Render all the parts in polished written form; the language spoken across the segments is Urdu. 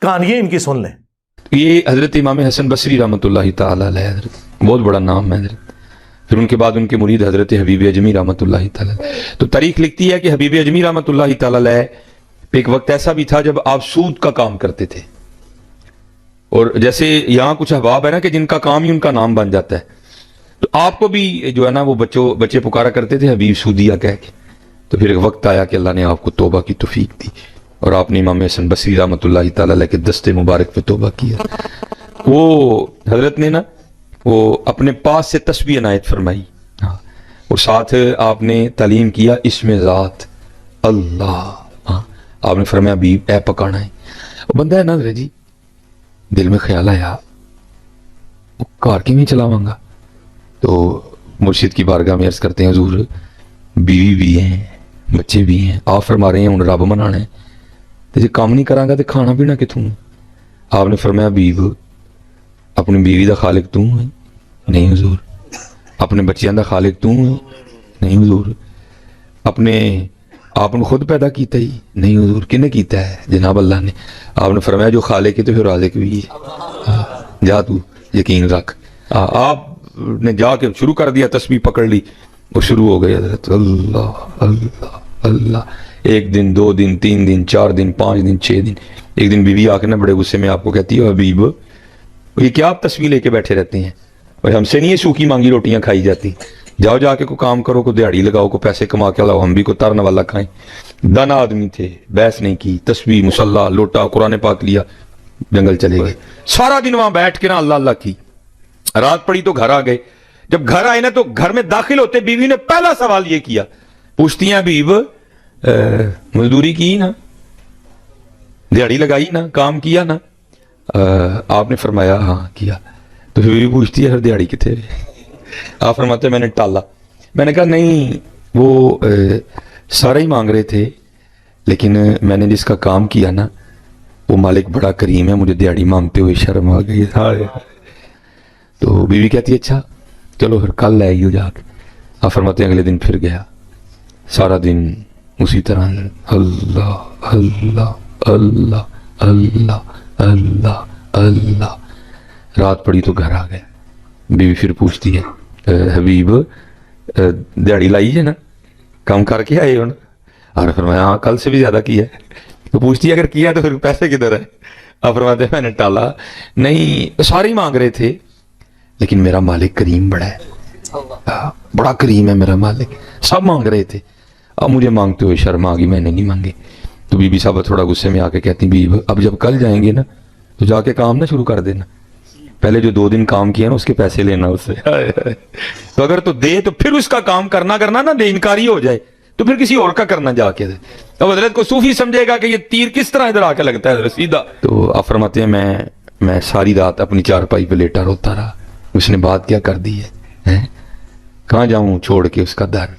کہانیاں ان کی سن لیں. یہ حضرت امام حسن بصری رحمۃ اللہ تعالیٰ علیہ حضرت بہت بڑا نام ہے حضرت. پھر ان کے بعد ان کے مرید حضرت حبیب اجمی رحمۃ اللہ تعالیٰ. تو تاریخ لکھتی ہے کہ حبیب اجمی رحمۃ اللہ تعالیٰ علیہ پہ ایک وقت ایسا بھی تھا جب آپ سود کا کام کرتے تھے. اور جیسے یہاں کچھ احباب ہے نا کہ جن کا کام ہی ان کا نام بن جاتا ہے, تو آپ کو بھی جو ہے نا وہ بچے پکارا کرتے تھے حبیب سودیا کہہ کے. تو پھر ایک وقت آیا کہ اللہ نے آپ کو توبہ کی توفیق دی اور آپ نے امام حسن بصری رحمۃ اللہ تعالیٰ علیہ کے دستے مبارک پہ توبہ کیا. وہ حضرت نے نا وہ اپنے پاس سے تسبیح عنایت فرمائی اور ساتھ آپ نے تعلیم کیا اسم ذات اللہ. آپ نے فرمایا ابھی اے پکانا ہے. وہ بندہ ہے نا حضرت جی, دل میں خیال آیا وہ کار کی میں چلاواں گا. تو مرشد کی بارگاہ میں عرض کرتے ہیں حضور بیوی بھی ہیں بچے بھی ہیں, آپ فرما رہے ہیں ان رب منانا ہے, تو جی کام نہیں کراں گا تو کھانا پینا کتوں. آپ نے فرمایا بیب اپنی بیوی دا خالق تو ہے نہیں حضور, اپنے بچیاں دا خالق تو ہے نہیں حضور, اپنے آپ نے خود پیدا کیتا ہی نہیں حضور, کنے کیتا ہے جناب اللہ نے. آپ نے فرمایا جو خالق ہے تو پھر رازق بھی ہے, جا تو یقین رکھ. آپ نے جا کے شروع کر دیا, تسبیح پکڑ لی اور شروع ہو گئی حضرت اللہ اللہ اللہ. ایک دن 2 دن 3 دن 4 دن 5 دن 6 دن. ایک دن بیوی آ کے نا بڑے غصے میں آپ کو کہتی ہے حبیب یہ کیا آپ تسبیح لے کے بیٹھے رہتے ہیں, اور ہم سے نہیں یہ سوکھی مانگی روٹیاں کھائی جاتی, جاؤ جا کے کوئی کام کرو, کوئی دیہڑی لگاؤ, کو پیسے کما کے لاؤ, ہم بھی کوئی ترن والا کھائیں. دانا آدمی تھے, بحث نہیں کی, تسبیح مصلی لوٹا قرآن پاک لیا, جنگل چلے گئے. سارا دن وہاں بیٹھ کے نا اللہ اللہ کی. رات پڑی تو گھر آ گئے. جب گھر آئے نا تو گھر میں داخل ہوتے بیوی نے پہلا سوال یہ کیا, پوچھتی ہیں حبیب مزدوری کی نا, دیہڑی لگائی نا, کام کیا نا. آپ نے فرمایا ہاں کیا. تو بیوی پوچھتی ہے پھر دیہڑی کتنے. آپ فرماتے ہیں میں نے ٹالا. میں نے کہا نہیں وہ سارا ہی مانگ رہے تھے, لیکن میں نے جس کا کام کیا نا وہ مالک بڑا کریم ہے, مجھے دیہڑی مانگتے ہوئے شرم آ گئی. تو بیوی کہتی ہے اچھا چلو پھر کل لے آئیو جا کے. آپ فرماتے ہیں اگلے دن پھر گیا, سارا دن اسی طرح اللہ اللہ اللہ اللہ اللہ اللہ. رات پڑی تو گھر آ گیا. بیوی پھر پوچھتی ہے حبیب دیہڑی لائی ہے نا, کام کر کے آئے ہو نا. آپ نے فرمایا ہاں کل سے بھی زیادہ کیا ہے. تو پوچھتی ہے اگر کیا تو پھر پیسے کدھر ہے. آپ فرماتے ہیں میں نے ٹالا. نہیں سارے ہی مانگ رہے تھے, لیکن میرا مالک کریم بڑا ہے, بڑا کریم ہے میرا مالک, سب مانگ رہے تھے, اب مجھے مانگتے ہوئے شرم آ گئی, میں نے نہیں مانگے. تو بی بی صاحب تھوڑا غصے میں آ کے کہتی بیب اب جب کل جائیں گے نا تو جا کے کام نہ شروع کر دینا, پہلے جو 2 دن کام کیا نا اس کے پیسے لینا اس سے. تو اگر تو دے تو پھر اس کا کام کرنا نا دے انکاری ہو جائے تو پھر کسی اور کا کرنا جا کے دے. اب حضرت کو صوفی سمجھے گا کہ یہ تیر کس طرح ادھر آ کے لگتا ہے سیدھا. تو آپ فرماتے ہیں میں ساری رات اپنی چارپائی پہ لیٹا روتا رہا. اس نے بات کیا کر دی ہے, کہاں جاؤں چھوڑ کے اس کا در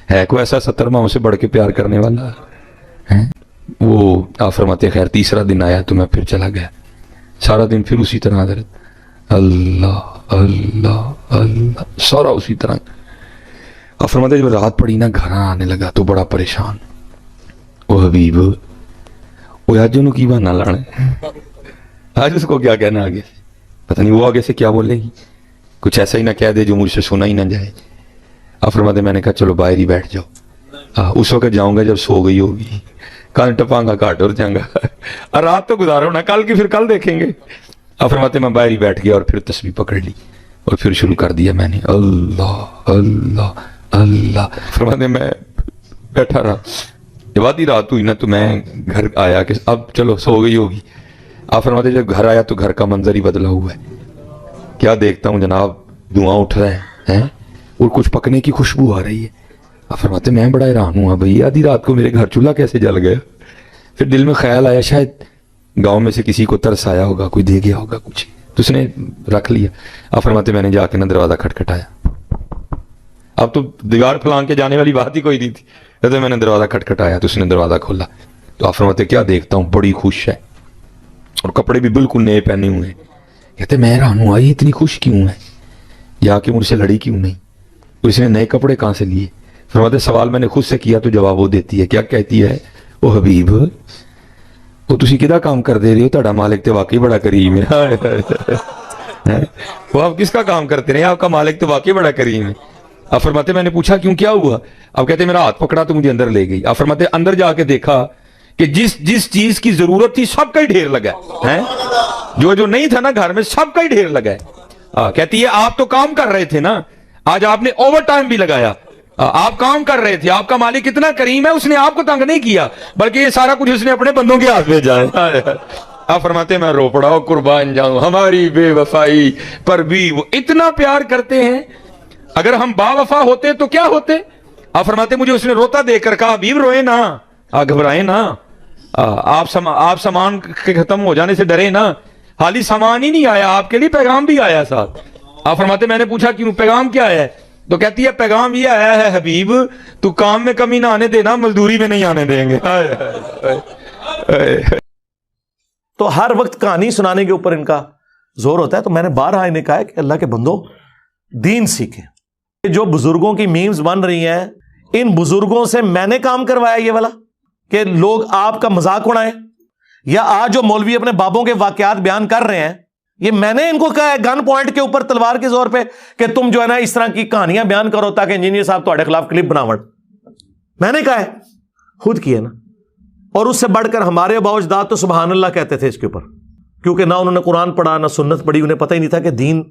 ہے, کوئی ایسا 70 ماہ سے بڑھ کے پیار کرنے والا ہے. وہ آپ فرماتے ہیں خیر تیسرا دن آیا تو میں پھر چلا گیا. سارا دن پھر اسی طرح حضرت اللہ اللہ اللہ سارا اسی طرح. آپ فرماتے ہیں جب رات پڑی نا گھر آنے لگا تو بڑا پریشان. او حبیب وہ آج انہوں کی بہانا لانا, آج اس کو کیا کہنا آگے سے, پتہ نہیں وہ آگے سے کیا بولے گی, کچھ ایسا ہی نہ کہہ دے جو مجھ سے سنا ہی نہ جائے. آپ فرماتے ہیں میں نے کہا چلو باہر ہی بیٹھ جاؤ, اس وقت جاؤں گا جب سو گئی ہوگی, کل ٹپاں گا کاٹ اور جاؤں گا, اور رات تو گزارو نا, کل کی پھر کل دیکھیں گے. آپ فرماتے ہیں میں باہر ہی بیٹھ گیا اور پھر تسبیح پکڑ لی اور پھر شروع کر دیا میں نے اللہ اللہ اللہ. فرماتے ہیں میں بیٹھا رہا, جب آدھی رات ہوئی نا تو میں گھر آیا کہ اب چلو سو گئی ہوگی. آپ فرماتے ہیں جب گھر آیا تو گھر کا منظر ہی بدلا ہوا ہے. کیا دیکھتا ہوں جناب دھواں اٹھ رہا ہے اور کچھ پکنے کی خوشبو آ رہی ہے. آپ فرماتے میں بڑا حیران ہوا بھائی آدھی رات کو میرے گھر چولہا کیسے جل گیا. پھر دل میں خیال آیا شاید گاؤں میں سے کسی کو ترس آیا ہوگا, کوئی دے گیا ہوگا کچھ, تو اس نے رکھ لیا. آپ فرماتے میں نے جا کے نا دروازہ کھٹکھٹایا. اب تو دیوار پھلانگ کے جانے والی بات ہی کوئی نہیں تھی. کہتے میں نے دروازہ کھٹکھٹایا تو اس نے دروازہ کھولا. تو آپ فرماتے کیا دیکھتا ہوں, بڑی خوش ہے اور کپڑے بھی بالکل نئے پہنے ہوئے ہیں. کہتے میں حیران ہوں یہ اتنی خوش کیوں ہے, یا کہ مجھ سے لڑی کیوں نہیں, اس نے نئے کپڑے کہاں سے لیے. فرماتے سوال میں نے خود سے کیا تو جواب وہ دیتی ہے. کیا کہتی ہے, او حبیب وہ تسی کدا کام کر دے رہے ہو, تہاڈا مالک تے واقعی بڑا کریم ہے. وہ آپ کس کا کام کرتے رہے, آپ کا مالک تو واقعی بڑا کریم ہے. آپ فرماتے میں نے پوچھا کیوں, کیا ہوا؟ آپ کہتے میرا ہاتھ پکڑا تو مجھے اندر لے گئی. آپ فرماتے اندر جا کے دیکھا کہ جس چیز کی ضرورت تھی سب کا ہی ڈھیر لگا ہے, جو نہیں تھا نا گھر میں سب کا ہی ڈھیر لگا ہے. کہتی ہے آپ تو کام کر رہے تھے نا, آج آپ نے اوور ٹائم بھی لگایا, آپ کام کر رہے تھے, آپ کا مالک اتنا کریم ہے, اس نے آپ کو تنگ نہیں کیا بلکہ یہ سارا کچھ اس نے اپنے بندوں کے ہاتھ میں جائے. آپ فرماتے میں رو پڑا قربان جاؤں ہماری بے وفائی پر بھی وہ اتنا پیار کرتے ہیں. اگر ہم با وفا ہوتے تو کیا ہوتے؟ آپ فرماتے مجھے اس نے روتا دیکھ کر کہا حبیب روئے نا, گھبرائے نا, آپ سامان کے ختم ہو جانے سے ڈرے نا, حالی سامان ہی نہیں آیا, آپ کے لیے پیغام بھی آیا ساتھ. آپ فرماتے میں نے پوچھا کیوں, پیغام کیا ہے؟ تو کہتی ہے پیغام یہ آیا ہے حبیب تو کام میں کمی نہ آنے دینا, مزدوری میں نہیں آنے دیں گے. تو ہر وقت کہانی سنانے کے اوپر ان کا زور ہوتا ہے. تو میں نے بارہا انہیں کہا ہے کہ اللہ کے بندوں دین سیکھیں. جو بزرگوں کی میمز بن رہی ہیں, ان بزرگوں سے میں نے کام کروایا یہ والا کہ لوگ آپ کا مذاق اڑائیں, یا آج جو مولوی اپنے بابوں کے واقعات بیان کر رہے ہیں یہ میں نے ان کو کہا ہے گن پوائنٹ کے اوپر تلوار کے زور پہ کہ تم جو ہے نا اس طرح کی کہانیاں بیان کرو تاکہ انجینئر صاحب تمہارے خلاف کلپ بناون. میں نے کہا ہے, خود کیے نا. اور اس سے بڑھ کر ہمارے اباء و اجداد تو سبحان اللہ کہتے تھے اس کے اوپر, کیونکہ نہ انہوں نے قرآن پڑھا نہ سنت پڑھی, انہیں پتہ ہی نہیں تھا کہ دین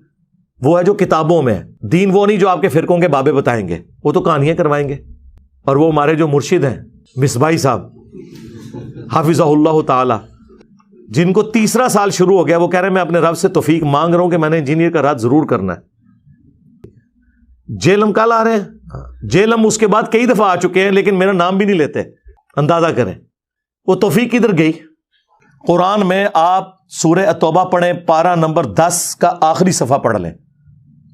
وہ ہے جو کتابوں میں ہے, دین وہ نہیں جو آپ کے فرقوں کے بابے بتائیں گے, وہ تو کہانیاں کروائیں گے. اور وہ ہمارے جو مرشد ہیں مصباحی صاحب حافظہ اللہ تعالی, جن کو تیسرا سال شروع ہو گیا, وہ کہہ رہے ہیں میں اپنے رب سے توفیق مانگ رہا ہوں کہ میں نے انجینئر کا رد ضرور کرنا ہے. جیلم کل آ رہے ہیں, جیلم اس کے بعد کئی دفعہ آ چکے ہیں لیکن میرا نام بھی نہیں لیتے. اندازہ کریں وہ توفیق کدھر گئی. قرآن میں آپ سورہ التوبہ پڑھیں, پارہ نمبر 10 کا آخری صفحہ پڑھ لیں,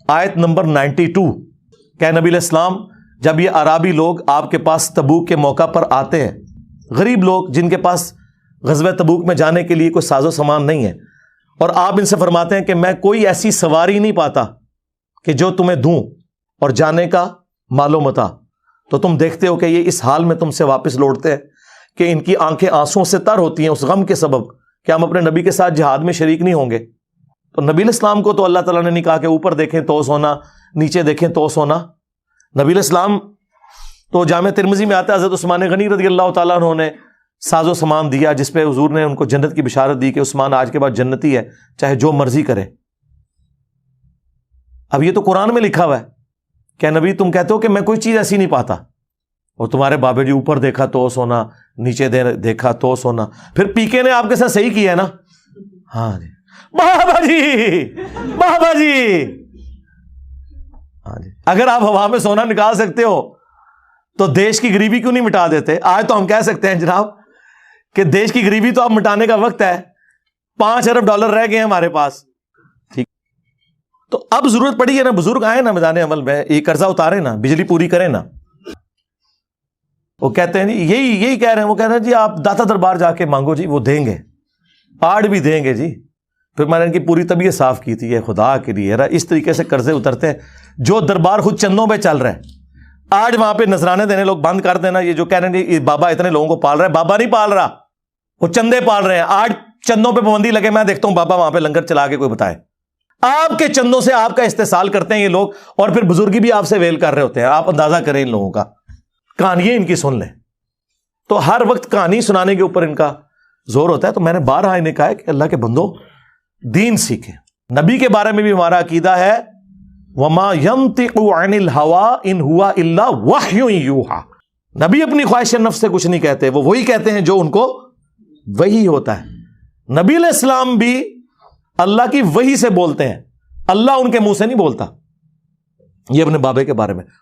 آیت نمبر 92. کہ نبی علیہ السلام جب یہ عرابی لوگ آپ کے پاس تبوک کے موقع پر آتے ہیں, غریب لوگ جن کے پاس غزوہ تبوک میں جانے کے لیے کوئی ساز و سامان نہیں ہے, اور آپ ان سے فرماتے ہیں کہ میں کوئی ایسی سواری نہیں پاتا کہ جو تمہیں دوں اور جانے کا مال و متاع, تو تم دیکھتے ہو کہ یہ اس حال میں تم سے واپس لوٹتے ہیں کہ ان کی آنکھیں آنسوں سے تر ہوتی ہیں اس غم کے سبب کہ ہم اپنے نبی کے ساتھ جہاد میں شریک نہیں ہوں گے. تو نبی علیہ السلام کو تو اللہ تعالیٰ نے نہیں کہا کہ اوپر دیکھیں تو سونا, نیچے دیکھیں تو سونا. نبی علیہ السلام تو جامع ترمذی میں آتا ہے حضرت عثمان غنی رضی اللہ تعالیٰ عنہ نے ساز و سامان دیا, جس پہ حضور نے ان کو جنت کی بشارت دی کہ عثمان آج کے بعد جنتی ہے, چاہے جو مرضی کرے. اب یہ تو قرآن میں لکھا ہوا ہے کہ نبی تم کہتے ہو کہ میں کوئی چیز ایسی نہیں پاتا, اور تمہارے بابے جی اوپر دیکھا تو سونا, نیچے دیکھا تو سونا. پھر پی کے نے آپ کے ساتھ صحیح کیا ہے نا. ہاں جی بابا جی, بابا جی. ہاں جی, اگر آپ ہوا میں سونا نکال سکتے ہو تو دیش کی غریبی کیوں نہیں مٹا دیتے؟ آج تو ہم کہہ سکتے ہیں جناب کہ دیش کی غریبی تو اب مٹانے کا وقت ہے, 5 ارب ڈالر رہ گئے ہیں ہمارے پاس. ٹھیک, تو اب ضرورت پڑی ہے نا, بزرگ آئے نا میدان عمل میں, یہ قرضہ اتارے نا, بجلی پوری کریں نا. وہ کہتے ہیں یہی کہہ رہے ہیں, وہ کہہ رہے ہیں جی آپ داتا دربار جا کے مانگو جی, وہ دیں گے, آڑ بھی دیں گے جی. پھر میں نے ان کی پوری طبیعت صاف کی تھی, یہ خدا کے لیے اس طریقے سے قرضے اترتے ہیں. جو دربار خود چندوں پہ چل رہا ہے, آج وہاں پہ نذرانے دینے لوگ بند کر دینا. یہ جو کہہ رہے ہیں بابا اتنے لوگوں کو پال رہا ہے, بابا نہیں پال رہا, وہ چندے پال رہے ہیں. آج چندوں پہ پابندی لگے, میں دیکھتا ہوں بابا وہاں پہ لنگر چلا کے کوئی بتائے. آپ کے چندوں سے آپ کا استحصال کرتے ہیں یہ لوگ, اور پھر بزرگی بھی آپ سے ویل کر رہے ہوتے ہیں. آپ اندازہ کریں ان لوگوں کا. کہانیاں ان کی سن لیں. تو ہر وقت کہانی سنانے کے اوپر ان کا زور ہوتا ہے. تو میں نے بارہا انہیں کہا ہے کہ اللہ کے بندوں دین سیکھیں. نبی کے بارے میں بھی ہمارا عقیدہ ہے وَمَا يَنْطِقُ عَنِ الْهَوَىٰ إِنْ هُوَ إِلَّا وَحْيٌ يُوحَىٰ. نبی اپنی خواہش نفس سے کچھ نہیں کہتے, وہ وہی کہتے ہیں جو ان کو وحی ہوتا ہے. نبی علیہ السلام بھی اللہ کی وحی سے بولتے ہیں, اللہ ان کے منہ سے نہیں بولتا. یہ اپنے بابے کے بارے میں.